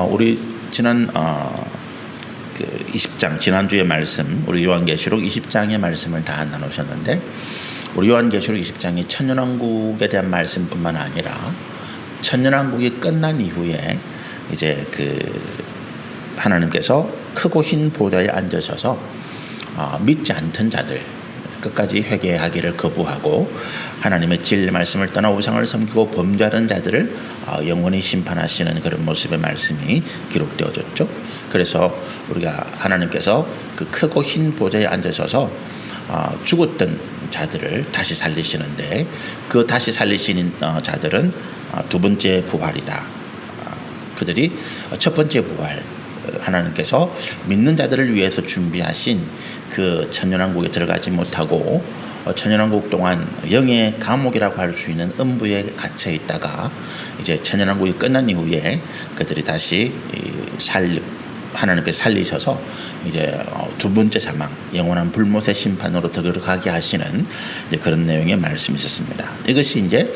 우리 지난 그 20장 지난주의 말씀 우리 요한계시록 20장의 말씀을 다 나누셨는데 우리 요한계시록 20장이 천년왕국에 대한 말씀뿐만 아니라 천년왕국이 끝난 이후에 이제 그 하나님께서 크고 흰 보좌에 앉으셔서 믿지 않던 자들 끝까지 회개하기를 거부하고 하나님의 진리 말씀을 떠나 우상을 섬기고 범죄하던 자들을 영원히 심판하시는 그런 모습의 말씀이 기록되어졌죠. 그래서 우리가 하나님께서 그 크고 흰 보좌에 앉으셔서 죽었던 자들을 다시 살리시는데 그 다시 살리시는 자들은 두 번째 부활이다. 그들이 첫 번째 부활 하나님께서 믿는 자들을 위해서 준비하신 그 천년왕국에 들어가지 못하고 천년왕국 동안 영의 감옥이라고 할 수 있는 음부에 갇혀 있다가 이제 천년왕국이 끝난 이후에 그들이 다시 하나님께서 살리셔서 이제 두 번째 사망, 영원한 불못의 심판으로 들어가게 하시는 이제 그런 내용의 말씀이 있었습니다. 이것이 이제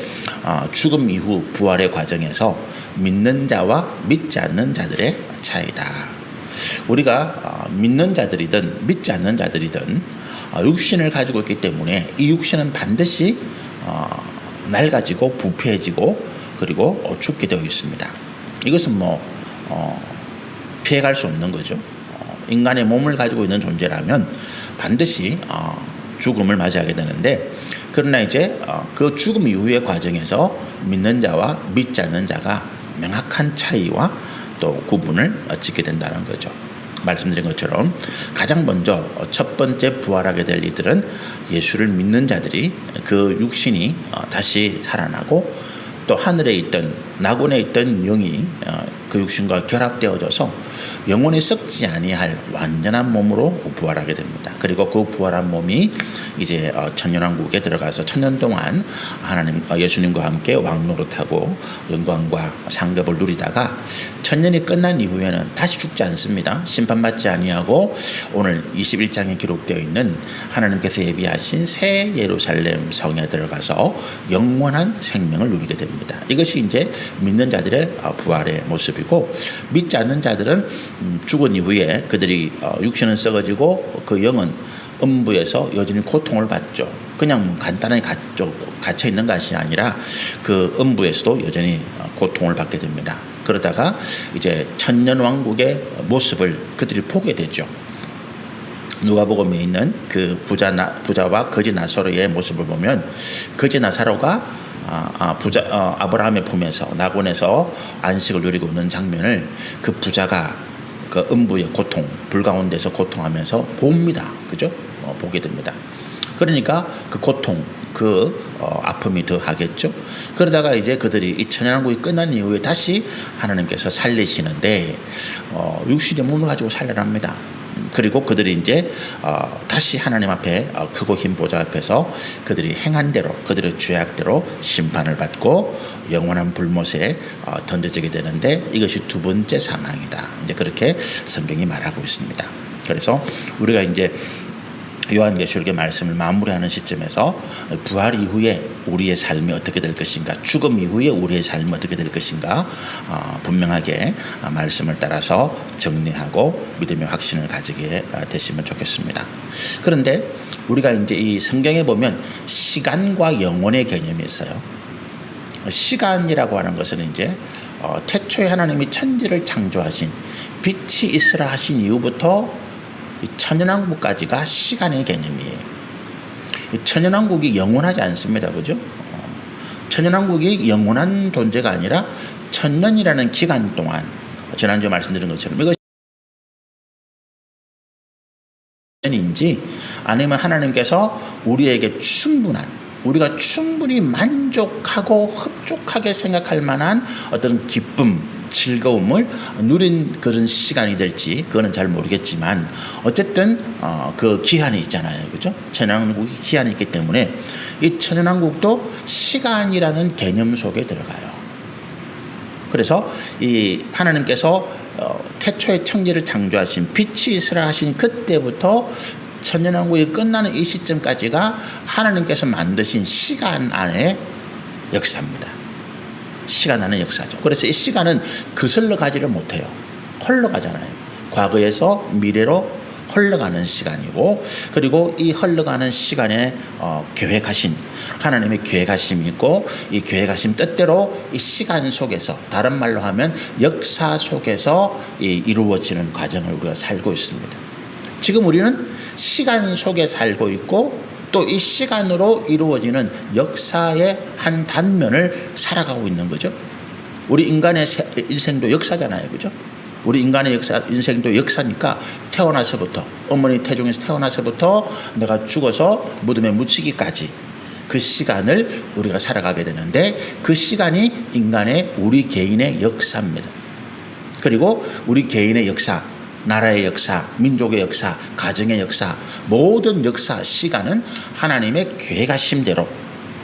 죽음 이후 부활의 과정에서 믿는 자와 믿지 않는 자들의 차이다. 우리가 믿는 자들이든 믿지 않는 자들이든 육신을 가지고 있기 때문에 이 육신은 반드시 낡아지고 부패해지고 그리고 죽게 되어 있습니다. 이것은 피해갈 수 없는 거죠. 인간의 몸을 가지고 있는 존재라면 반드시 죽음을 맞이하게 되는데 그러나 이제 그 죽음 이후의 과정에서 믿는 자와 믿지 않는 자가 명확한 차이와 또 구분을 짓게 된다는 거죠. 말씀드린 것처럼 가장 먼저 첫 번째 부활하게 될 이들은 예수를 믿는 자들이 그 육신이 다시 살아나고 또 하늘에 있던 낙원에 있던 영이 그 육신과 결합되어져서 영원히 썩지 아니할 완전한 몸으로 부활하게 됩니다. 그리고 그 부활한 몸이 이제 천년왕국에 들어가서 천년 동안 하나님 예수님과 함께 왕노릇하고 영광과 상급을 누리다가 천년이 끝난 이후에는 다시 죽지 않습니다. 심판받지 아니하고 오늘 21장에 기록되어 있는 하나님께서 예비하신 새 예루살렘 성에 들어가서 영원한 생명을 누리게 됩니다. 이것이 이제 믿는 자들의 부활의 모습이고 믿지 않는 자들은 죽은 이후에 그들이 육신은 썩어지고 그 영은 음부에서 여전히 고통을 받죠. 그냥 간단하게 갇혀 있는 것이 아니라 그 음부에서도 여전히 고통을 받게 됩니다. 그러다가 이제 천년왕국의 모습을 그들이 보게 되죠. 누가복음에 있는 그 부자와 거지 나사로의 모습을 보면 거지 나사로가 아브라함의 품에서 낙원에서 안식을 누리고 있는 장면을 그 부자가 그 음부의 고통, 불 가운데서 고통하면서 봅니다. 그죠? 보게 됩니다. 그러니까 그 고통, 아픔이 더 하겠죠. 그러다가 이제 그들이 이 천년왕국이 끝난 이후에 다시 하나님께서 살리시는데 육신의 몸을 가지고 살려납니다. 그리고 그들이 이제 다시 하나님 앞에 크고 흰 보좌 앞에서 그들이 행한 대로 그들의 죄악대로 심판을 받고 영원한 불못에 던져지게 되는데 이것이 두 번째 사망이다. 이제 그렇게 성경이 말하고 있습니다. 그래서 우리가 이제 요한계시록의 말씀을 마무리하는 시점에서 부활 이후에 우리의 삶이 어떻게 될 것인가, 죽음 이후에 우리의 삶이 어떻게 될 것인가 분명하게 말씀을 따라서 정리하고 믿음의 확신을 가지게 되시면 좋겠습니다. 그런데 우리가 이제 이 성경에 보면 시간과 영혼의 개념이 있어요. 시간이라고 하는 것은 이제 태초에 하나님이 천지를 창조하신 빛이 있으라 하신 이후부터 천년왕국까지가 시간의 개념이에요. 천년왕국이 영원하지 않습니다. 그죠? 천년왕국이 영원한 존재가 아니라 천년이라는 기간 동안 지난주에 말씀드린 것처럼 이것이 인지 아니면 하나님께서 우리에게 우리가 충분히 만족하고 흡족하게 생각할 만한 어떤 기쁨, 즐거움을 누린 그런 시간이 될지 그거는 잘 모르겠지만 어쨌든 그 기한이 있잖아요. 그죠? 천년왕국이 기한이 있기 때문에 이 천년왕국도 시간이라는 개념 속에 들어가요. 그래서 이 하나님께서 태초에 천지를 창조하신 빛이 있으라 하신 그때부터 천년왕국이 끝나는 이 시점까지가 하나님께서 만드신 시간 안에 역사입니다. 시간 안의 역사죠. 그래서 이 시간은 거슬러 가지를 못해요. 흘러가잖아요. 과거에서 미래로 흘러가는 시간이고, 그리고 이 흘러가는 시간에 계획하신 하나님의 계획하심이 있고, 이 계획하심 뜻대로 이 시간 속에서, 다른 말로 하면 역사 속에서 이루어지는 과정을 우리가 살고 있습니다. 지금 우리는 시간 속에 살고 있고, 또 이 시간으로 이루어지는 역사의 한 단면을 살아가고 있는 거죠. 우리 인간의 인생도 역사잖아요, 그죠? 우리 인간의 인생도 역사니까 태어나서부터, 어머니 태중에서 태어나서부터 내가 죽어서 무덤에 묻히기까지 그 시간을 우리가 살아가게 되는데, 그 시간이 우리 개인의 역사입니다. 그리고 우리 개인의 역사, 나라의 역사, 민족의 역사, 가정의 역사, 모든 역사 시간은 하나님의 계획하심대로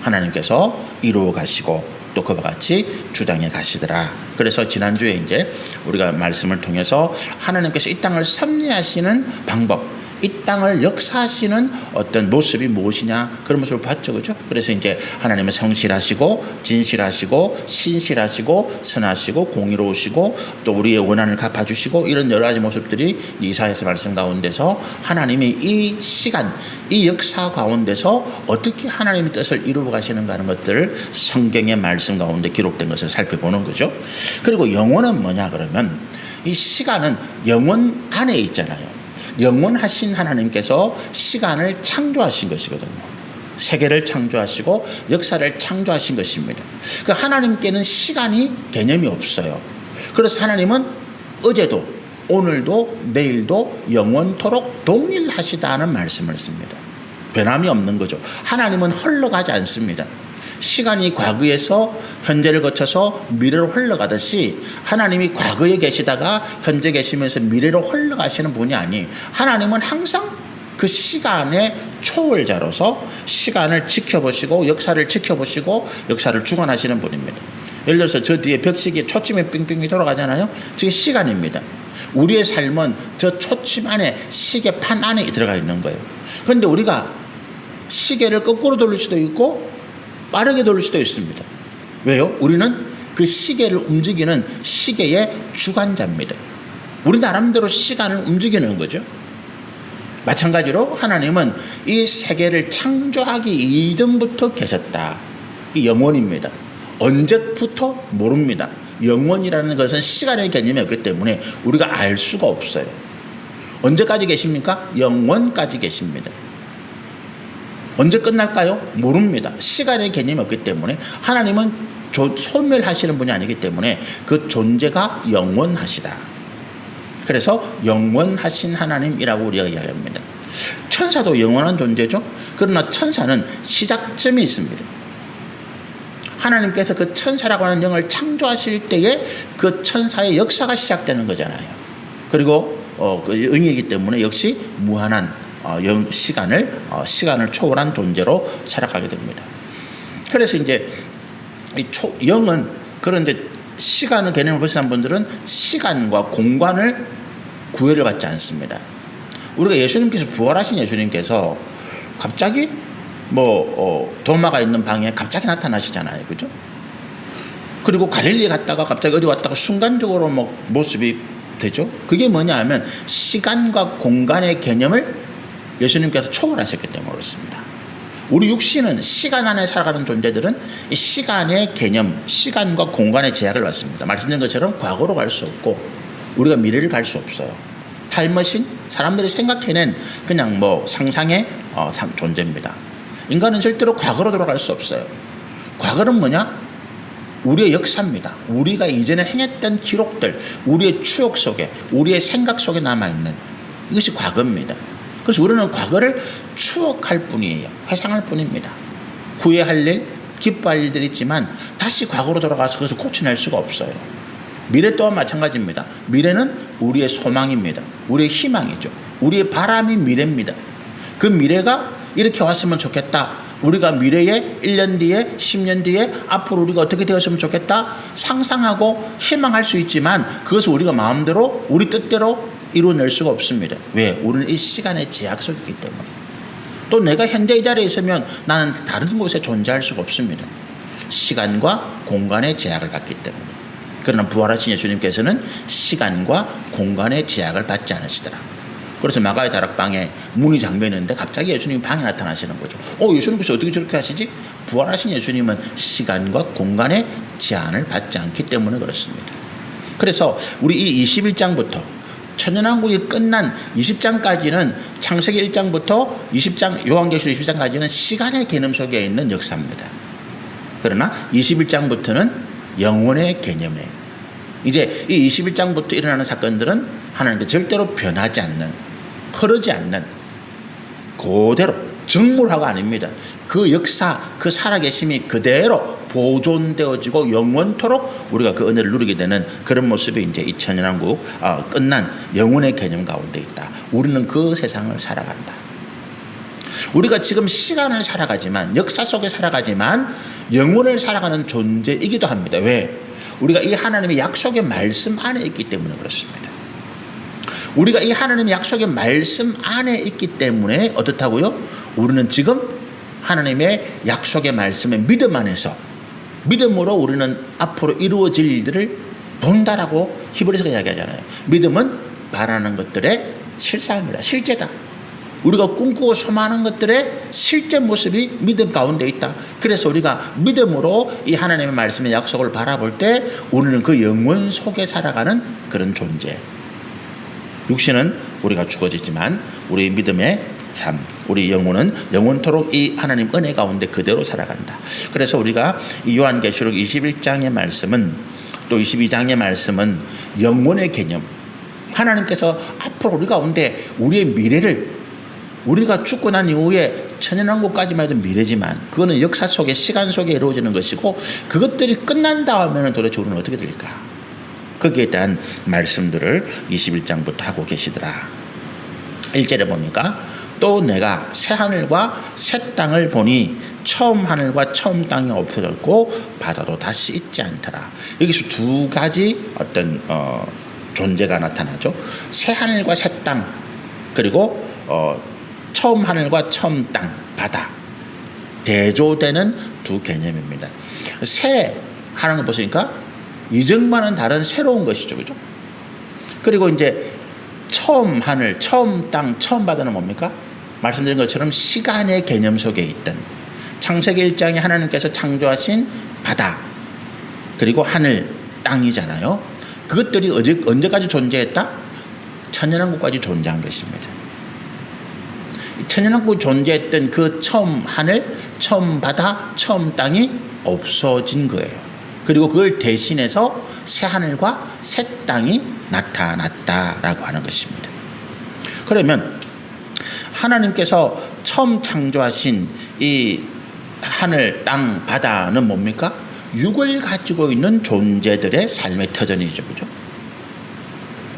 하나님께서 이루어 가시고 또 그와 같이 주장해 가시더라. 그래서 지난주에 이제 우리가 말씀을 통해서 하나님께서 이 땅을 섭리하시는 방법, 이 땅을 역사하시는 어떤 모습이 무엇이냐, 그런 모습을 봤죠, 그죠? 그래서 이제 하나님은 성실하시고 진실하시고 신실하시고 선하시고 공의로우시고 또 우리의 원한을 갚아주시고, 이런 여러 가지 모습들이 이사야서 말씀 가운데서 하나님이 이 시간, 이 역사 가운데서 어떻게 하나님의 뜻을 이루어 가시는가 하는 것들을 성경의 말씀 가운데 기록된 것을 살펴보는 거죠. 그리고 영원은 뭐냐 그러면, 이 시간은 영원 안에 있잖아요. 영원하신 하나님께서 시간을 창조하신 것이거든요. 세계를 창조하시고 역사를 창조하신 것입니다. 그 하나님께는 시간이 개념이 없어요. 그래서 하나님은 어제도 오늘도 내일도 영원토록 동일하시다는 말씀을 씁니다. 변함이 없는 거죠. 하나님은 흘러가지 않습니다. 시간이 과거에서 현재를 거쳐서 미래로 흘러가듯이 하나님이 과거에 계시다가 현재 계시면서 미래로 흘러가시는 분이 아니, 하나님은 항상 그 시간의 초월자로서 시간을 지켜보시고 역사를 지켜보시고 역사를 주관하시는 분입니다. 예를 들어서 저 뒤에 벽시계 초침이 빙빙이 돌아가잖아요. 저게 시간입니다. 우리의 삶은 저 초침 안에, 시계판 안에 들어가 있는 거예요. 그런데 우리가 시계를 거꾸로 돌릴 수도 있고 빠르게 돌릴 수도 있습니다. 왜요? 우리는 그 시계를 움직이는 시계의 주관자입니다. 우리 나름대로 시간을 움직이는 거죠. 마찬가지로 하나님은 이 세계를 창조하기 이전부터 계셨다. 이 영원입니다. 언제부터 모릅니다. 영원이라는 것은 시간의 개념이 없기 때문에 우리가 알 수가 없어요. 언제까지 계십니까? 영원까지 계십니다. 언제 끝날까요? 모릅니다. 시간의 개념이 없기 때문에, 하나님은 소멸하시는 분이 아니기 때문에 그 존재가 영원하시다. 그래서 영원하신 하나님이라고 우리가 이야기합니다. 천사도 영원한 존재죠. 그러나 천사는 시작점이 있습니다. 하나님께서 그 천사라고 하는 영을 창조하실 때에 그 천사의 역사가 시작되는 거잖아요. 그리고 그 영이기 때문에 역시 무한한 시간을 초월한 존재로 살아가게 됩니다. 그래서 이제 영은, 그런데 시간의 개념을 벗어난 분들은 시간과 공간을 구애를 받지 않습니다. 우리가 예수님께서, 부활하신 예수님께서 갑자기 도마가 있는 방에 갑자기 나타나시잖아요, 그죠? 그리고 갈릴리 갔다가 갑자기 어디 왔다가 순간적으로 모습이 되죠. 그게 뭐냐 하면 시간과 공간의 개념을 예수님께서 초월하셨기 때문에 그렇습니다. 우리 육신은, 시간 안에 살아가는 존재들은 이 시간의 개념, 시간과 공간의 제약을 받습니다. 말씀드린 것처럼 과거로 갈 수 없고 우리가 미래를 갈 수 없어요. 타임머신, 사람들이 생각해낸 그냥 상상의 존재입니다. 인간은 절대로 과거로 돌아갈 수 없어요. 과거는 뭐냐? 우리의 역사입니다. 우리가 이전에 행했던 기록들, 우리의 추억 속에, 우리의 생각 속에 남아있는 이것이 과거입니다. 그래서 우리는 과거를 추억할 뿐이에요. 회상할 뿐입니다. 후회할 일, 기뻐할 일들이 있지만 다시 과거로 돌아가서 그것을 고쳐낼 수가 없어요. 미래 또한 마찬가지입니다. 미래는 우리의 소망입니다. 우리의 희망이죠. 우리의 바람이 미래입니다. 그 미래가 이렇게 왔으면 좋겠다. 우리가 미래에 1년 뒤에 10년 뒤에 앞으로 우리가 어떻게 되었으면 좋겠다 상상하고 희망할 수 있지만, 그것을 우리가 마음대로 우리 뜻대로 이루어낼 수가 없습니다. 왜? 우리는 이 시간의 제약 속이기 때문에. 또 내가 현재 이 자리에 있으면 나는 다른 곳에 존재할 수가 없습니다. 시간과 공간의 제약을 받기 때문에. 그러나 부활하신 예수님께서는 시간과 공간의 제약을 받지 않으시더라. 그래서 마가의 다락방에 문이 잠겨 있는데 갑자기 예수님이 방에 나타나시는 거죠. 예수님께서 어떻게 저렇게 하시지? 부활하신 예수님은 시간과 공간의 제한을 받지 않기 때문에 그렇습니다. 그래서 우리 이 21장부터 천연왕국이 끝난 20장까지는 창세기 1장부터 20장 요한계시록 20장까지는 시간의 개념 속에 있는 역사입니다. 그러나 21장부터는 영혼의 개념이에요. 이제 이 21장부터 일어나는 사건들은 하나님께 절대로 변하지 않는, 흐르지 않는 그대로 정물화가 아닙니다. 그 역사, 그 살아계심이 그대로 보존되어지고 영원토록 우리가 그 은혜를 누리게 되는 그런 모습이 이제 2000년왕국 끝난 영혼의 개념 가운데 있다. 우리는 그 세상을 살아간다. 우리가 지금 시간을 살아가지만, 역사 속에 살아가지만 영혼을 살아가는 존재이기도 합니다. 왜? 우리가 이 하나님의 약속의 말씀 안에 있기 때문에 그렇습니다. 우리가 이 하나님의 약속의 말씀 안에 있기 때문에 어떻다고요? 우리는 지금 하나님의 약속의 말씀의 믿음 안에서, 믿음으로 우리는 앞으로 이루어질 일들을 본다라고 히브리서가 이야기하잖아요. 믿음은 바라는 것들의 실상입니다. 실제다. 우리가 꿈꾸고 소망하는 것들의 실제 모습이 믿음 가운데 있다. 그래서 우리가 믿음으로 이 하나님의 말씀의 약속을 바라볼 때 우리는 그 영원 속에 살아가는 그런 존재. 육신은 우리가 죽어지지만 우리 믿음의 삶, 우리 영혼은 영원토록 이 하나님 은혜 가운데 그대로 살아간다. 그래서 우리가 이 요한계시록 21장의 말씀은, 또 22장의 말씀은 영혼의 개념, 하나님께서 앞으로 우리 가운데 우리의 미래를, 우리가 죽고 난 이후에 천연왕국까지만 해도 미래지만 그거는 역사 속에, 시간 속에 이루어지는 것이고, 그것들이 끝난 다음에는 도대체 우리는 어떻게 될까? 거기에 대한 말씀들을 21장부터 하고 계시더라. 1절에 보니까 또 내가 새 하늘과 새 땅을 보니 처음 하늘과 처음 땅이 없어졌고 바다도 다시 있지 않더라. 여기서 두 가지 어떤 존재가 나타나죠. 새 하늘과 새 땅, 그리고 처음 하늘과 처음 땅, 바다. 대조되는 두 개념입니다. 새 하는 거 보시니까 이전과는 다른 새로운 것이죠. 그죠? 그리고 이제 처음 하늘, 처음 땅, 처음 바다는 뭡니까? 말씀드린 것처럼 시간의 개념 속에 있던, 창세기 1장에 하나님께서 창조하신 바다, 그리고 하늘, 땅이잖아요. 그것들이 언제까지 존재했다? 천연왕국까지 존재한 것입니다. 천연왕국 존재했던 그 처음 하늘, 처음 바다, 처음 땅이 없어진 거예요. 그리고 그걸 대신해서 새 하늘과 새 땅이 나타났다라고 하는 것입니다. 그러면 하나님께서 처음 창조하신 이 하늘, 땅, 바다는 뭡니까? 육을 가지고 있는 존재들의 삶의 터전이죠. 그죠?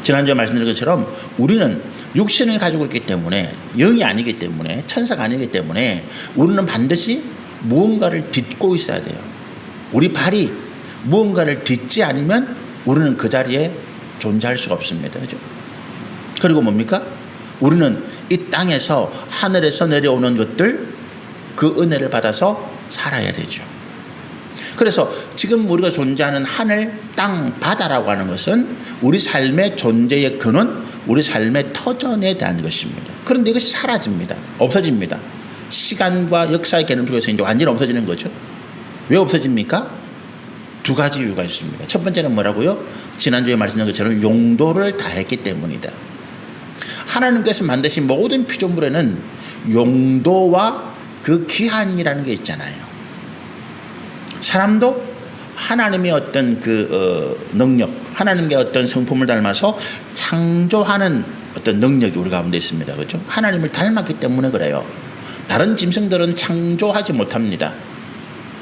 지난주에 말씀드린 것처럼 우리는 육신을 가지고 있기 때문에, 영이 아니기 때문에, 천사가 아니기 때문에 우리는 반드시 무언가를 딛고 있어야 돼요. 우리 발이 무언가를 딛지 않으면 우리는 그 자리에 존재할 수가 없습니다. 그죠? 그리고 뭡니까? 우리는 이 땅에서, 하늘에서 내려오는 것들, 그 은혜를 받아서 살아야 되죠. 그래서 지금 우리가 존재하는 하늘, 땅, 바다라고 하는 것은 우리 삶의 존재의 근원, 우리 삶의 터전에 대한 것입니다. 그런데 이것이 사라집니다. 없어집니다. 시간과 역사의 개념 속에서 이제 완전히 없어지는 거죠. 왜 없어집니까? 두 가지 이유가 있습니다. 첫 번째는 뭐라고요? 지난주에 말씀드린 것처럼 용도를 다했기 때문이다. 하나님께서 만드신 모든 피조물에는 용도와 그 기한이라는 게 있잖아요. 사람도 하나님의 어떤 능력, 하나님의 어떤 성품을 닮아서 창조하는 어떤 능력이 우리 가운데 있습니다. 그렇죠? 하나님을 닮았기 때문에 그래요. 다른 짐승들은 창조하지 못합니다.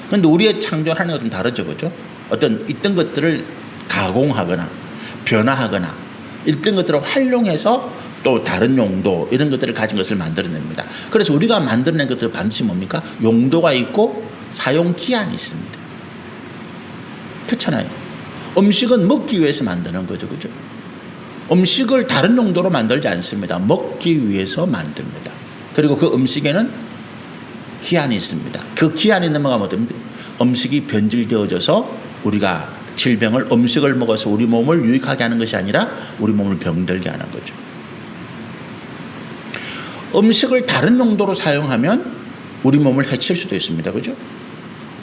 그런데 우리의 창조는 하나님과 좀 다르죠. 그렇죠? 어떤 있던 것들을 가공하거나 변화하거나 있던 것들을 활용해서 또 다른 용도, 이런 것들을 가진 것을 만들어냅니다. 그래서 우리가 만들어낸 것들은 반드시 뭡니까? 용도가 있고 사용 기한이 있습니다. 그렇잖아요. 음식은 먹기 위해서 만드는 거죠. 그죠? 음식을 다른 용도로 만들지 않습니다. 먹기 위해서 만듭니다. 그리고 그 음식에는 기한이 있습니다. 그 기한이 넘어가면 음식이 변질되어져서 우리가 질병을 음식을 먹어서 우리 몸을 유익하게 하는 것이 아니라 우리 몸을 병들게 하는 거죠. 음식을 다른 용도로 사용하면 우리 몸을 해칠 수도 있습니다. 그죠?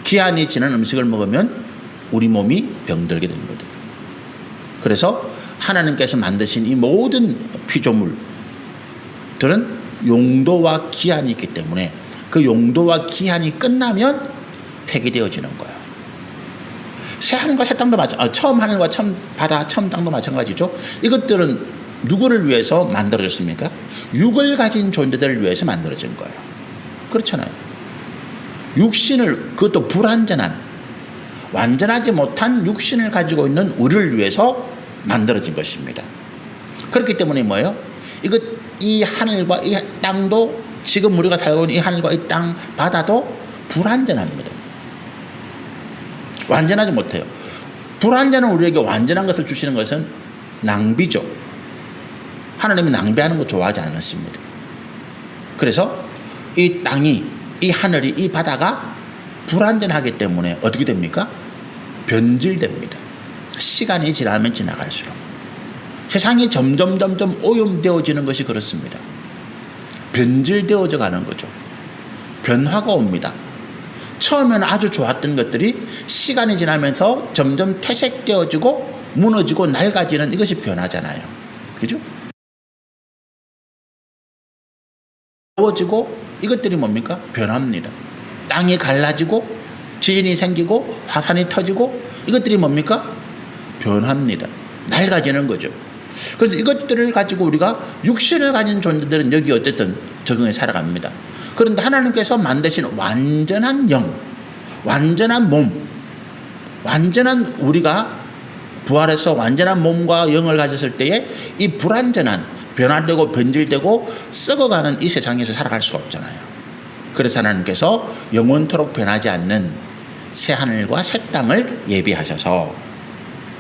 기한이 지난 음식을 먹으면 우리 몸이 병들게 됩니다. 그래서 하나님께서 만드신 이 모든 피조물들은 용도와 기한이 있기 때문에 그 용도와 기한이 끝나면 폐기되어지는 거예요. 새 하늘과 새 땅도 처음 하늘과 처음 바다, 처음 땅도 마찬가지죠. 이것들은 누구를 위해서 만들어졌습니까? 육을 가진 존재들을 위해서 만들어진 거예요. 그렇잖아요. 육신을, 그것도 불완전한, 완전하지 못한 육신을 가지고 있는 우리를 위해서 만들어진 것입니다. 그렇기 때문에 뭐예요? 이 하늘과 이 땅도, 지금 우리가 살고 있는 이 하늘과 이 땅, 바다도 불완전합니다. 완전하지 못해요. 불완전한 우리에게 완전한 것을 주시는 것은 낭비죠. 하나님이 낭비하는 거 좋아하지 않았습니다. 그래서 이 땅이, 이 하늘이, 이 바다가 불완전하기 때문에 어떻게 됩니까? 변질됩니다. 시간이 지나면 지나갈수록. 세상이 점점 오염되어지는 것이 그렇습니다. 변질되어져 가는 거죠. 변화가 옵니다. 처음에는 아주 좋았던 것들이 시간이 지나면서 점점 퇴색되어지고 무너지고 낡아지는 이것이 변화잖아요. 그죠? 더워지고 이것들이 뭡니까? 변화입니다. 땅이 갈라지고 지진이 생기고 화산이 터지고 이것들이 뭡니까? 변화입니다. 낡아지는 거죠. 그래서 이것들을 가지고 우리가 육신을 가진 존재들은 여기 어쨌든 적응해 살아갑니다. 그런데 하나님께서 만드신 완전한 영, 완전한 몸, 완전한 우리가 부활해서 완전한 몸과 영을 가졌을 때에 이 불완전한, 변화되고 변질되고 썩어가는 이 세상에서 살아갈 수가 없잖아요. 그래서 하나님께서 영원토록 변하지 않는 새 하늘과 새 땅을 예비하셔서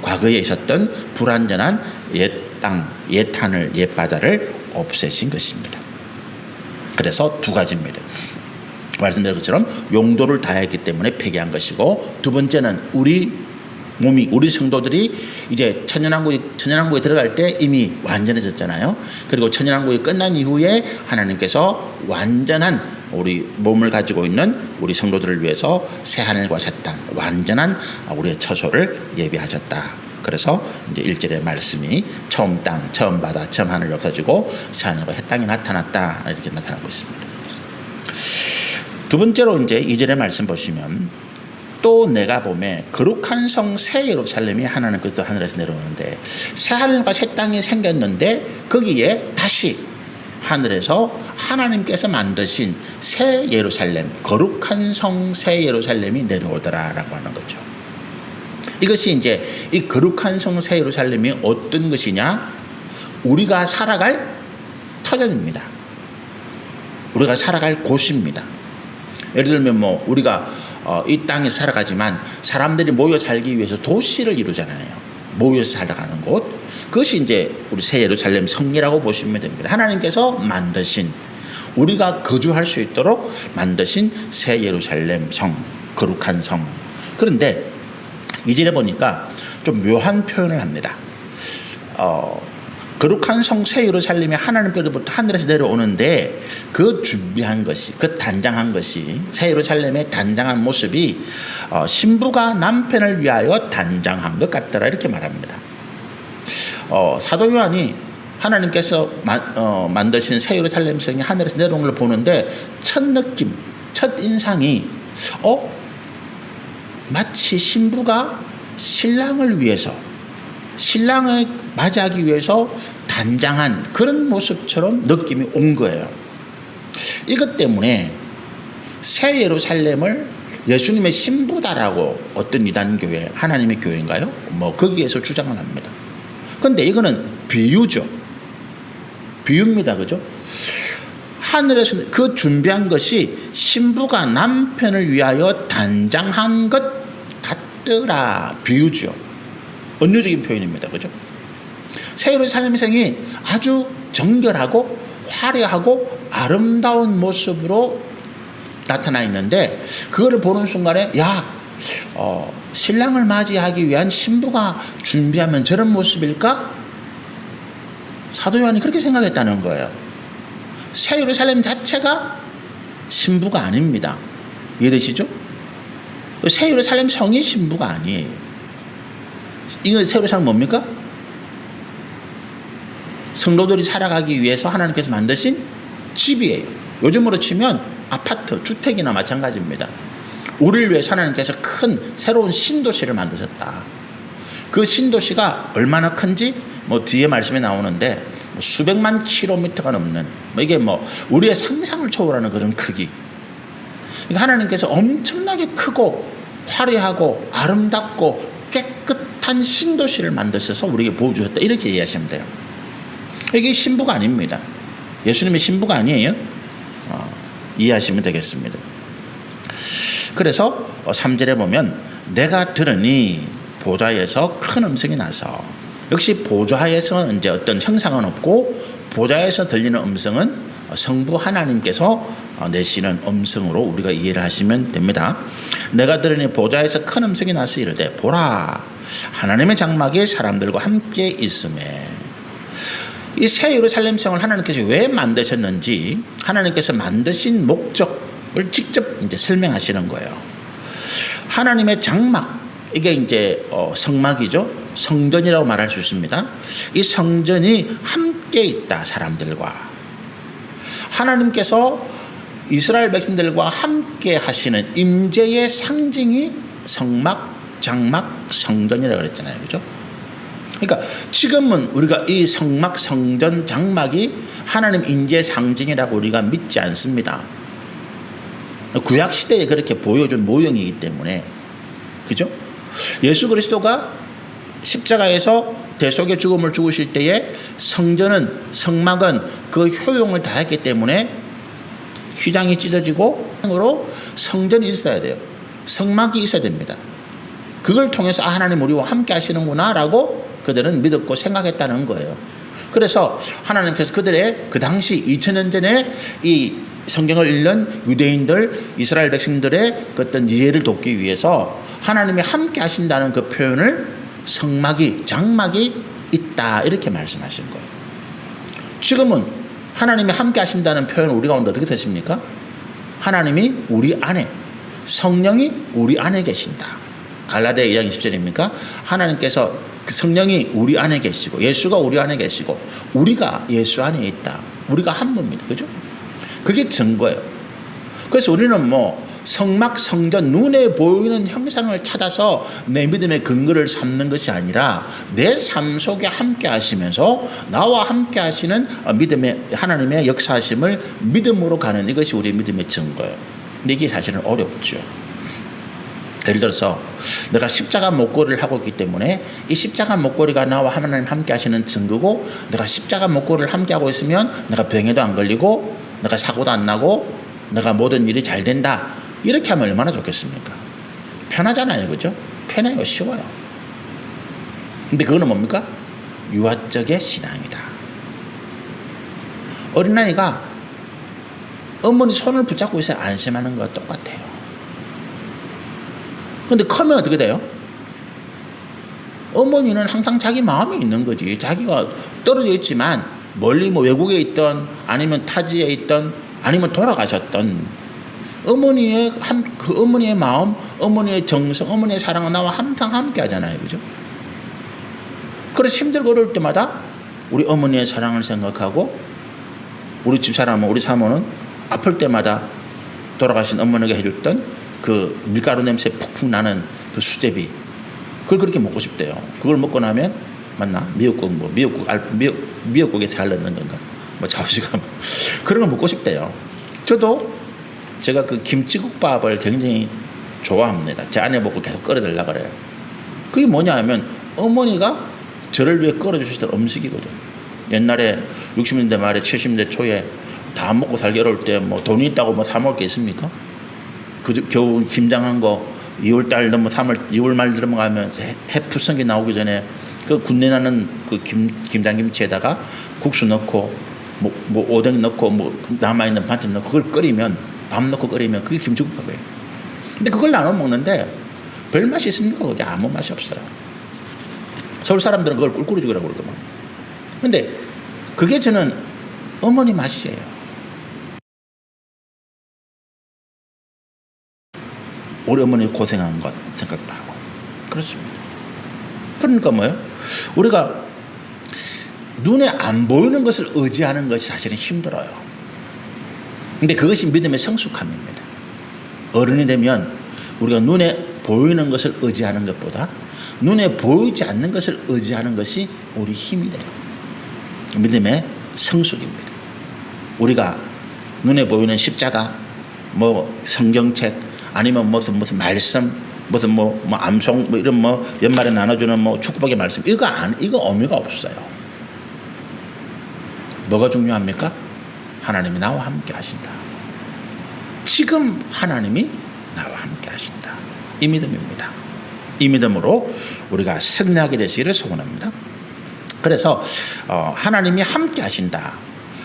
과거에 있었던 불완전한 옛 땅, 옛 하늘, 옛 바다를 없애신 것입니다. 그래서 두 가지입니다. 말씀드린 것처럼 용도를 다했기 때문에 폐기한 것이고, 두 번째는 우리 몸이, 우리 성도들이 이제 천년왕국에 들어갈 때 이미 완전해졌잖아요. 그리고 천년왕국이 끝난 이후에 하나님께서 완전한 우리 몸을 가지고 있는 우리 성도들을 위해서 새 하늘과 새 땅, 완전한 우리의 처소를 예비하셨다. 그래서 이제 1절의 말씀이 처음 땅, 처음 바다, 처음 하늘이 없어지고 새 하늘과 새 땅이 나타났다, 이렇게 나타나고 있습니다. 두 번째로 이제 2절의 말씀 보시면, 또 내가 보매 거룩한 성 새 예루살렘이 하나님께서 하늘에서 내려오는데, 새 하늘과 새 땅이 생겼는데 거기에 다시 하늘에서 하나님께서 만드신 새 예루살렘, 거룩한 성 새 예루살렘이 내려오더라라고 하는 거죠. 이것이 이제 이 거룩한 성 새 예루살렘이 어떤 것이냐? 우리가 살아갈 터전입니다. 우리가 살아갈 곳입니다. 예를 들면 뭐 우리가 이 땅에 살아가지만 사람들이 모여 살기 위해서 도시를 이루잖아요. 모여서 살아가는 곳. 그것이 이제 우리 새 예루살렘 성이라고 보시면 됩니다. 하나님께서 만드신, 우리가 거주할 수 있도록 만드신 새 예루살렘 성, 거룩한 성. 그런데 이절에 보니까 좀 묘한 표현을 합니다. 거룩한 성 새 예루살렘이 하나님께로부터 하늘에서 내려오는데 그 준비한 것이, 그 단장한 것이, 새 예루살렘의 단장한 모습이 신부가 남편을 위하여 단장한 것 같더라, 이렇게 말합니다. 사도 요한이 하나님께서 만드신 새 예루살렘 성이 하늘에서 내려온 걸 보는데 첫 느낌, 첫 인상이 마치 신부가 신랑을 위해서, 신랑을 맞이하기 위해서 단장한 그런 모습처럼 느낌이 온 거예요. 이것 때문에 새 예루살렘을 예수님의 신부다라고 어떤 이단교회, 하나님의 교회인가요? 뭐 거기에서 주장을 합니다. 그런데 이거는 비유죠. 비유입니다. 그죠? 하늘에서 그 준비한 것이 신부가 남편을 위하여 단장한 것 같더라. 비유죠. 은유적인 표현입니다. 그죠? 새 예루살렘 성이 아주 정결하고 화려하고 아름다운 모습으로 나타나 있는데, 그거를 보는 순간에 야, 신랑을 맞이하기 위한 신부가 준비하면 저런 모습일까? 사도 요한이 그렇게 생각했다는 거예요. 새 예루살렘 자체가 신부가 아닙니다. 이해되시죠? 새 예루살렘 성이 신부가 아니에요. 이거 새 예루살렘 뭡니까? 성도들이 살아가기 위해서 하나님께서 만드신 집이에요. 요즘으로 치면 아파트, 주택이나 마찬가지입니다. 우리를 위해서 하나님께서 큰 새로운 신도시를 만드셨다. 그 신도시가 얼마나 큰지 뒤에 말씀에 나오는데 수백만 킬로미터가 넘는 이게 우리의 상상을 초월하는 그런 크기. 그러니까 하나님께서 엄청나게 크고 화려하고 아름답고 깨끗한 신도시를 만드셔서 우리에게 보여주셨다. 이렇게 이해하시면 돼요. 이게 신부가 아닙니다. 예수님이 신부가 아니에요. 이해하시면 되겠습니다. 그래서 3절에 보면 내가 들으니 보좌에서 큰 음성이 나서, 역시 보좌에서 이제 어떤 형상은 없고 보좌에서 들리는 음성은 성부 하나님께서 내시는 음성으로 우리가 이해를 하시면 됩니다. 내가 들으니 보좌에서 큰 음성이 나서 이르되 보라 하나님의 장막이 사람들과 함께 있음에. 이 새 예루살렘 성을 하나님께서 왜 만드셨는지 하나님께서 만드신 목적을 직접 이제 설명하시는 거예요. 하나님의 장막, 이게 이제 성막이죠. 성전이라고 말할 수 있습니다. 이 성전이 함께 있다, 사람들과. 하나님께서 이스라엘 백성들과 함께 하시는 임재의 상징이 성막, 장막, 성전이라고 그랬잖아요. 그죠? 그러니까 지금은 우리가 이 성막, 성전, 장막이 하나님 임재의 상징이라고 우리가 믿지 않습니다. 구약 시대에 그렇게 보여준 모형이기 때문에. 그죠? 예수 그리스도가 십자가에서 대속의 죽음을 죽으실 때에 성전은, 성막은 그 효용을 다했기 때문에 휘장이 찢어지고 성전이 있어야 돼요. 성막이 있어야 됩니다. 그걸 통해서 하나님 우리와 함께 하시는구나 라고 그들은 믿었고 생각했다는 거예요. 그래서 하나님께서 그들의 그 당시 2000년 전에 이 성경을 읽는 유대인들, 이스라엘 백성들의 그 어떤 이해를 돕기 위해서 하나님이 함께 하신다는 그 표현을 성막이, 장막이 있다 이렇게 말씀하신 거예요. 지금은 하나님이 함께 하신다는 표현을 우리 가운데 어떻게 되십니까? 하나님이 우리 안에, 성령이 우리 안에 계신다. 갈라디아 2장 20절입니까? 하나님께서 그 성령이 우리 안에 계시고 예수가 우리 안에 계시고 우리가 예수 안에 있다. 우리가 한 몸입니다. 그죠? 그게 증거예요. 그래서 우리는 성막, 성전, 눈에 보이는 형상을 찾아서 내 믿음의 근거를 삼는 것이 아니라 내 삶 속에 함께 하시면서 나와 함께 하시는 믿음의 하나님의 역사하심을 믿음으로 가는 이것이 우리의 믿음의 증거예요. 근데 이게 사실은 어렵죠. 예를 들어서 내가 십자가 목걸이를 하고 있기 때문에 이 십자가 목걸이가 나와 하나님 함께 하시는 증거고, 내가 십자가 목걸이를 함께 하고 있으면 내가 병에도 안 걸리고 내가 사고도 안 나고 내가 모든 일이 잘 된다. 이렇게 하면 얼마나 좋겠습니까? 편하잖아요. 그죠? 편해요. 쉬워요. 근데 그거는 뭡니까? 유아적의 신앙이다. 어린아이가 어머니 손을 붙잡고 있어야 안심하는 거와 똑같아요. 근데 크면 어떻게 돼요? 어머니는 항상 자기 마음에 있는 거지. 자기가 떨어져 있지만 멀리 외국에 있던 아니면 타지에 있던 아니면 돌아가셨던 어머니의 그 어머니의 마음, 어머니의 정성, 어머니의 사랑은 나와 항상 함께 하잖아요. 그죠? 그래서 힘들고 어려울 때마다 우리 어머니의 사랑을 생각하고, 우리 집사람은, 우리 사모는 아플 때마다 돌아가신 어머니가 해줬던 그 밀가루 냄새 푹푹 나는 그 수제비, 그걸 그렇게 먹고 싶대요. 그걸 먹고 나면 맞나? 미역국, 미역국에 살 넣는 건가? 자우지가 그런 거 먹고 싶대요. 저도 제가 그 김치국밥을 굉장히 좋아합니다. 제 아내 보고 계속 끓여달라 그래요. 그게 뭐냐 하면 어머니가 저를 위해 끓여주시던 음식이거든. 옛날에 60년대 말에 70년대 초에 다 먹고 살기 어려울 때 돈이 있다고 사 먹을 게 있습니까? 겨우 김장한 거 2월달 넘어 2월 말 넘어가면 해푸성게 나오기 전에 그 군내 나는 그 김장김치에다가 국수 넣고 오뎅 넣고 남아있는 반찬 넣고 그걸 끓이면 밥 넣고 끓이면 그게 김치국밥이에요. 근데 그걸 나눠 먹는데 별 맛이 있습니까? 그게 아무 맛이 없어요. 서울 사람들은 그걸 꿀꿀이 죽이라고 그러더만. 근데 그게 저는 어머니 맛이에요. 우리 어머니 고생한 것 생각도 하고 그렇습니다. 그러니까 뭐예요? 우리가 눈에 안 보이는 것을 의지하는 것이 사실은 힘들어요. 근데 그것이 믿음의 성숙함입니다. 어른이 되면 우리가 눈에 보이는 것을 의지하는 것보다 눈에 보이지 않는 것을 의지하는 것이 우리 힘이 돼요. 믿음의 성숙입니다. 우리가 눈에 보이는 십자가, 뭐 성경책, 아니면 무슨 말씀, 무슨 뭐 암송, 뭐 이런 연말에 나눠주는 축복의 말씀, 이거 의미가 없어요. 뭐가 중요합니까? 하나님이 나와 함께 하신다. 지금 하나님이 나와 함께 하신다. 이 믿음입니다. 이 믿음으로 우리가 승리하게 되시기를 소원합니다. 그래서 하나님이 함께 하신다.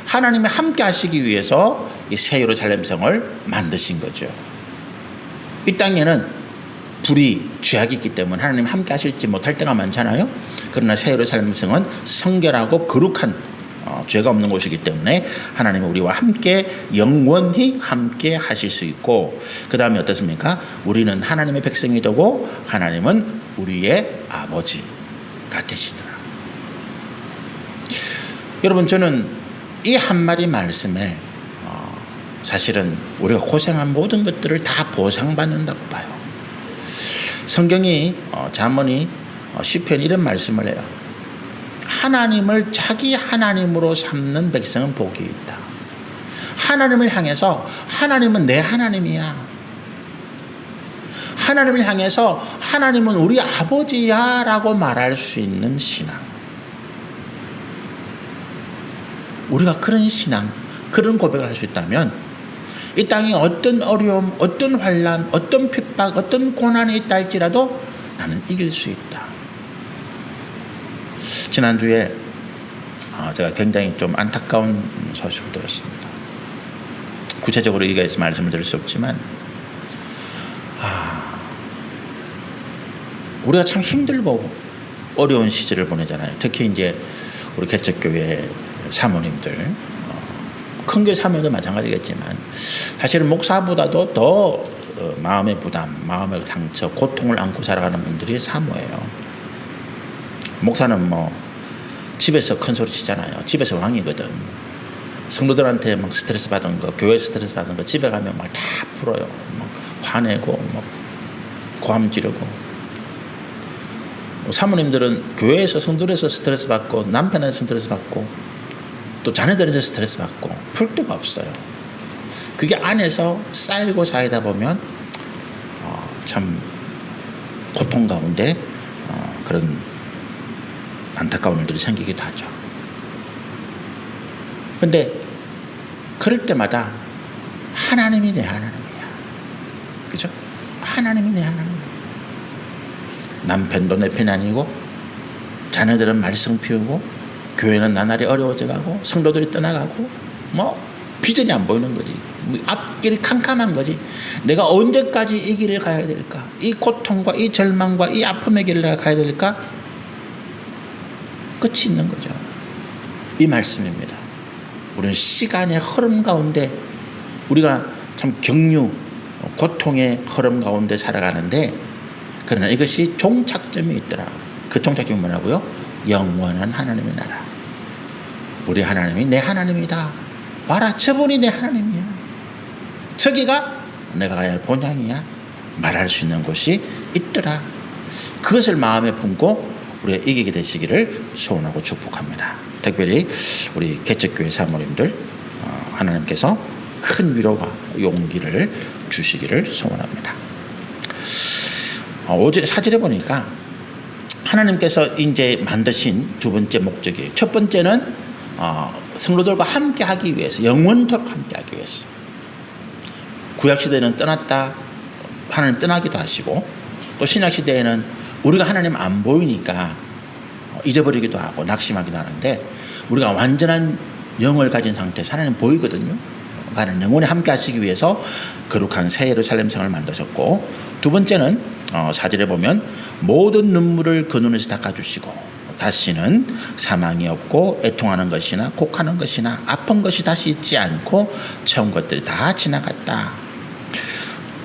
하나님이 함께 하시기 위해서 이 새 예루살렘 성을 만드신 거죠. 이 땅에는 불이 죄악이 있기 때문에 하나님 함께 하실지 못할 때가 많잖아요. 그러나 새 예루살렘 성은 성결하고 거룩한 죄가 없는 곳이기 때문에 하나님은 우리와 함께 영원히 함께 하실 수 있고, 그 다음에 어떻습니까? 우리는 하나님의 백성이 되고 하나님은 우리의 아버지가 되시더라. 여러분, 저는 이 한마디 말씀에 사실은 우리가 고생한 모든 것들을 다 보상받는다고 봐요. 성경이 잠언이 시편 이런 말씀을 해요. 하나님을 자기 하나님으로 삼는 백성은 복이 있다. 하나님을 향해서 하나님은 내 하나님이야. 하나님을 향해서 하나님은 우리 아버지야 라고 말할 수 있는 신앙. 우리가 그런 신앙, 그런 고백을 할 수 있다면 이 땅에 어떤 어려움, 어떤 환난, 어떤 핍박, 어떤 고난이 있다 할지라도 나는 이길 수 있다. 지난주에 제가 굉장히 좀 안타까운 소식을 들었습니다. 구체적으로 얘기해서 말씀을 드릴 수 없지만 우리가 참 힘들고 어려운 시절을 보내잖아요. 특히 이제 우리 개척교회 사모님들, 큰 교회 사모님도 마찬가지겠지만 사실은 목사보다도 더 마음의 부담, 마음의 상처, 고통을 안고 살아가는 분들이 사모예요. 목사는 집에서 큰 소리 치잖아요. 집에서 왕이거든. 성도들한테 막 스트레스 받은 거, 교회 스트레스 받은 거 집에 가면 막 다 풀어요. 막 화내고 막 고함 지르고. 사모님들은 교회에서 성도들에서 스트레스 받고 남편에서 스트레스 받고 또 자녀들에서 스트레스 받고 풀 데가 없어요. 그게 안에서 쌓이고 쌓이다 보면 참 고통 가운데 그런 안타까운 일들이 생기기도 하죠. 그런데 그럴 때마다 하나님이 내 하나님이야. 그죠? 하나님이 내 하나님이야. 남편도 내 편이 아니고 자녀들은 말썽 피우고 교회는 나날이 어려워져 가고 성도들이 떠나가고 비전이 안 보이는 거지. 앞길이 캄캄한 거지. 내가 언제까지 이 길을 가야 될까? 이 고통과 이 절망과 이 아픔의 길을 내가 가야 될까? 끝이 있는 거죠. 이 말씀입니다. 우리는 시간의 흐름 가운데 우리가 참 경유, 고통의 흐름 가운데 살아가는데 그러나 이것이 종착점이 있더라. 그 종착점이 뭐라고요? 영원한 하나님의 나라. 우리 하나님이 내 하나님이다. 봐라, 저분이 내 하나님이야. 저기가 내가 가야 할 본향이야. 말할 수 있는 곳이 있더라. 그것을 마음에 품고 우리가 이기게 되시기를 소원하고 축복합니다. 특별히 우리 개척교회 사모님들 하나님께서 큰 위로와 용기를 주시기를 소원합니다. 5절 사절에 보니까 하나님께서 이제 만드신 두 번째 목적이에요. 첫 번째는 성도들과 함께 하기 위해서, 영원토록 함께 하기 위해서. 구약시대에는 떠났다 하나님 떠나기도 하시고, 또 신약시대에는 우리가 하나님 안 보이니까 잊어버리기도 하고 낙심하기도 하는데, 우리가 완전한 영을 가진 상태에서 하나님 보이거든요. 하나님 영원히 함께 하시기 위해서 거룩한 새 예루살렘 성을 만드셨고, 두 번째는 4절에 보면 모든 눈물을 그 눈에서 닦아주시고 다시는 사망이 없고 애통하는 것이나 곡하는 것이나 아픈 것이 다시 있지 않고 처음 것들이 다 지나갔다.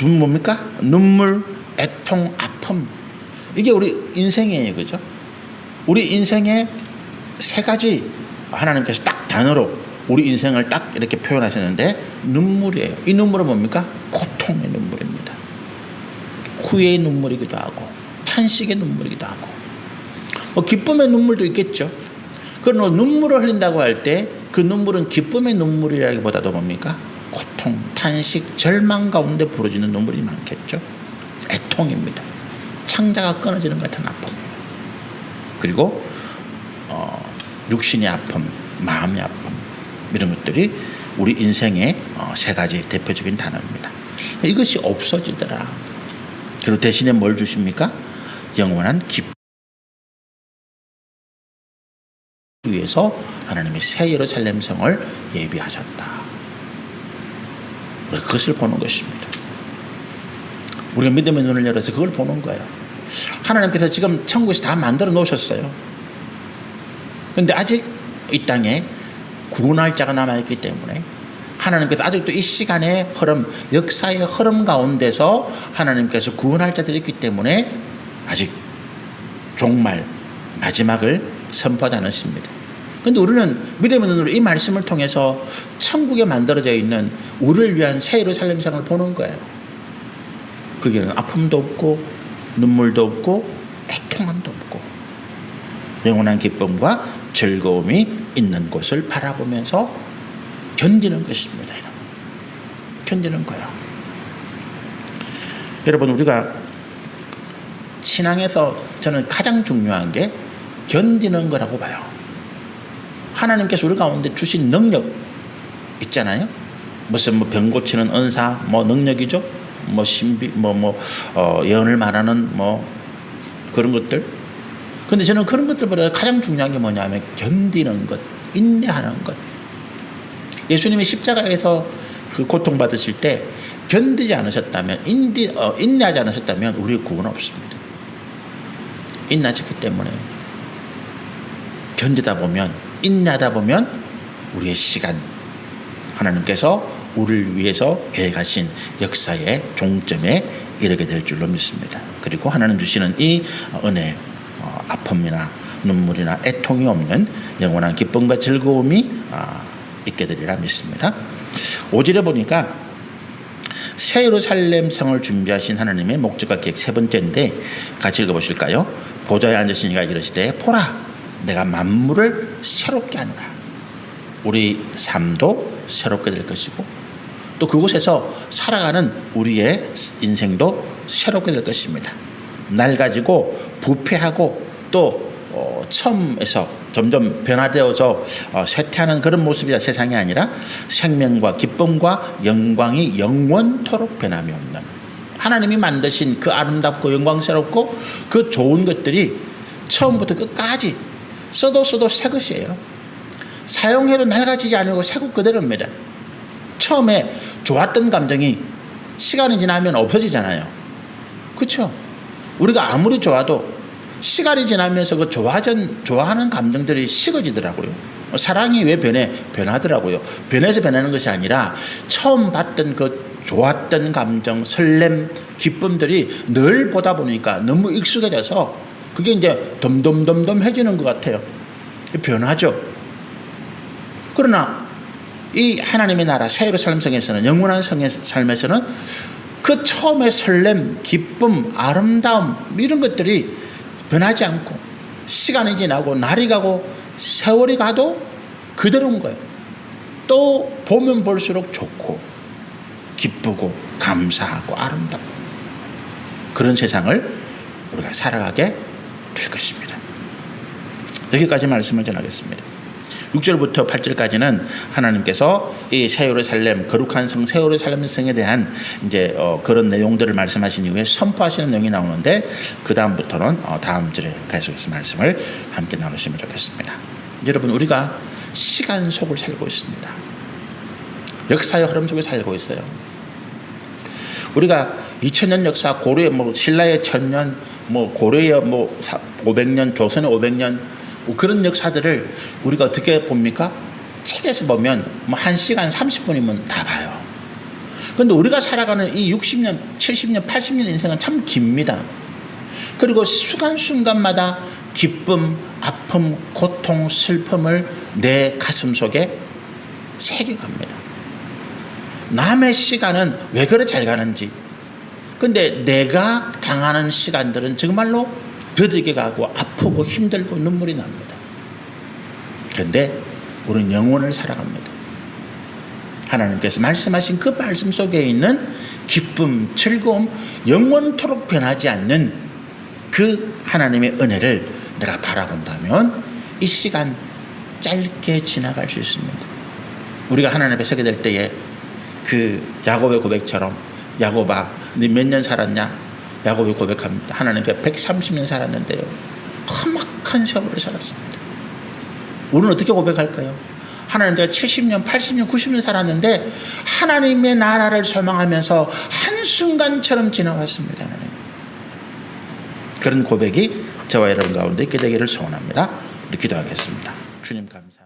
뭡니까? 눈물, 애통, 아픔. 이게 우리 인생이에요. 그죠? 우리 인생의 세 가지 하나님께서 딱 단어로 우리 인생을 딱 이렇게 표현하셨는데 눈물이에요. 이 눈물은 뭡니까? 고통의 눈물입니다. 후회의 눈물이기도 하고 탄식의 눈물이기도 하고 기쁨의 눈물도 있겠죠. 그러나 눈물을 흘린다고 할 때 그 눈물은 기쁨의 눈물이라기보다도 뭡니까? 고통, 탄식, 절망 가운데 부러지는 눈물이 많겠죠. 애통입니다. 창자가 끊어지는 것 같은 아픔이에요. 그리고 육신의 아픔, 마음의 아픔 이런 것들이 우리 인생의 세 가지 대표적인 단어입니다. 이것이 없어지더라. 그리고 대신에 뭘 주십니까? 영원한 기쁨 위해서 하나님이 새 예루살렘 성을 예비하셨다. 우리가 그것을 보는 것입니다. 우리가 믿음의 눈을 열어서 그걸 보는 거예요. 하나님께서 지금 천국에서 다 만들어 놓으셨어요. 그런데 아직 이 땅에 구원할 자가 남아있기 때문에 하나님께서 아직도 이 시간의 흐름, 역사의 흐름 가운데서 하나님께서 구원할 자들이 있기 때문에 아직 종말, 마지막을 선포하지 않았습니다. 그런데 우리는 믿음의 눈으로 이 말씀을 통해서 천국에 만들어져 있는 우리를 위한 새 예루살렘 성을 보는 거예요. 거기는 아픔도 없고 눈물도 없고 애통함도 없고 영원한 기쁨과 즐거움이 있는 곳을 바라보면서 견디는 것입니다. 견디는 거예요. 여러분, 우리가 신앙에서 저는 가장 중요한 게 견디는 거라고 봐요. 하나님께서 우리 가운데 주신 능력 있잖아요. 무슨 병 고치는 은사, 능력이죠. 신비, 예언을 말하는 그런 것들. 근데 저는 그런 것들보다 가장 중요한 게 뭐냐면 견디는 것, 인내하는 것. 예수님이 십자가에서 그 고통받으실 때 견디지 않으셨다면, 인내하지 않으셨다면 우리의 구원 없습니다. 인내하셨기 때문에 견디다 보면, 인내하다 보면 우리의 시간, 하나님께서 우리를 위해서 계획하신 역사의 종점에 이르게 될 줄로 믿습니다. 그리고 하나님 주시는 이 은혜, 아픔이나 눈물이나 애통이 없는 영원한 기쁨과 즐거움이 있게 되리라 믿습니다. 5절에 보니까 새 예루살렘 성을 준비하신 하나님의 목적과 계획 세 번째인데 같이 읽어보실까요? 보좌에 앉으신 이가 이르시되 보라 내가 만물을 새롭게 하노라. 우리 삶도 새롭게 될 것이고 또 그곳에서 살아가는 우리의 인생도 새롭게 될 것입니다. 낡아지고 부패하고 또 처음에서 점점 변화되어서 쇠퇴하는 그런 모습이 세상이 아니라 생명과 기쁨과 영광이 영원토록 변함이 없는 하나님이 만드신 그 아름답고 영광스럽고 그 좋은 것들이 처음부터 끝까지 써도 새 것이에요. 사용해도 낡아지지 않고 새 것 그대로입니다. 처음에 좋았던 감정이 시간이 지나면 없어지잖아요. 그렇죠? 우리가 아무리 좋아도 시간이 지나면서 그 좋아하는 감정들이 식어지더라고요. 사랑이 왜 변하더라고요. 변해서 변하는 것이 아니라 처음 봤던 그 좋았던 감정, 설렘, 기쁨들이 늘 보다 보니까 너무 익숙해져서 그게 이제 덤덤해지는 것 같아요. 변하죠. 그러나 이 하나님의 나라 새 예루살렘 성에서는 영원한 성의 삶에서는 그 처음의 설렘, 기쁨, 아름다움 이런 것들이 변하지 않고 시간이 지나고 날이 가고 세월이 가도 그대로인 거예요. 또 보면 볼수록 좋고 기쁘고 감사하고 아름답고 그런 세상을 우리가 살아가게 될 것입니다. 여기까지 말씀을 전하겠습니다. 6절부터 8절까지는 하나님께서 이 새 예루살렘 거룩한 성 새 예루살렘 성에 대한 이제 그런 내용들을 말씀하신 이후에 선포하시는 내용이 나오는데 그 다음부터는 다음 절에 계속해서 말씀을 함께 나누시면 좋겠습니다. 여러분, 우리가 시간 속을 살고 있습니다. 역사의 흐름 속에 살고 있어요. 우리가 2000년 역사, 고려의 뭐 신라의 1000년, 뭐 고려의 뭐 500년, 조선의 500년 뭐 그런 역사들을 우리가 어떻게 봅니까? 책에서 보면 뭐 1시간 30분이면 다 봐요. 그런데 우리가 살아가는 이 60년, 70년, 80년 인생은 참 깁니다. 그리고 순간순간마다 기쁨, 아픔, 고통, 슬픔을 내 가슴 속에 새겨갑니다. 남의 시간은 왜 그래 잘 가는지. 근데 내가 당하는 시간들은 정말로 더디게 가고 아프고 힘들고 눈물이 납니다. 그런데 우리는 영원을 살아갑니다. 하나님께서 말씀하신 그 말씀 속에 있는 기쁨, 즐거움, 영원토록 변하지 않는 그 하나님의 은혜를 내가 바라본다면 이 시간 짧게 지나갈 수 있습니다. 우리가 하나님 앞에 서게 될 때에 그 야곱의 고백처럼 야곱아, 네 몇 년 살았냐? 야곱이 고백합니다. 하나님께 130년 살았는데요. 험악한 세월을 살았습니다. 우리는 어떻게 고백할까요? 하나님 내가 70년, 80년, 90년 살았는데 하나님의 나라를 소망하면서 한순간처럼 지나왔습니다. 하나님. 그런 고백이 저와 여러분 가운데 있게 되기를 소원합니다. 우리 기도하겠습니다. 주님 감사합니다.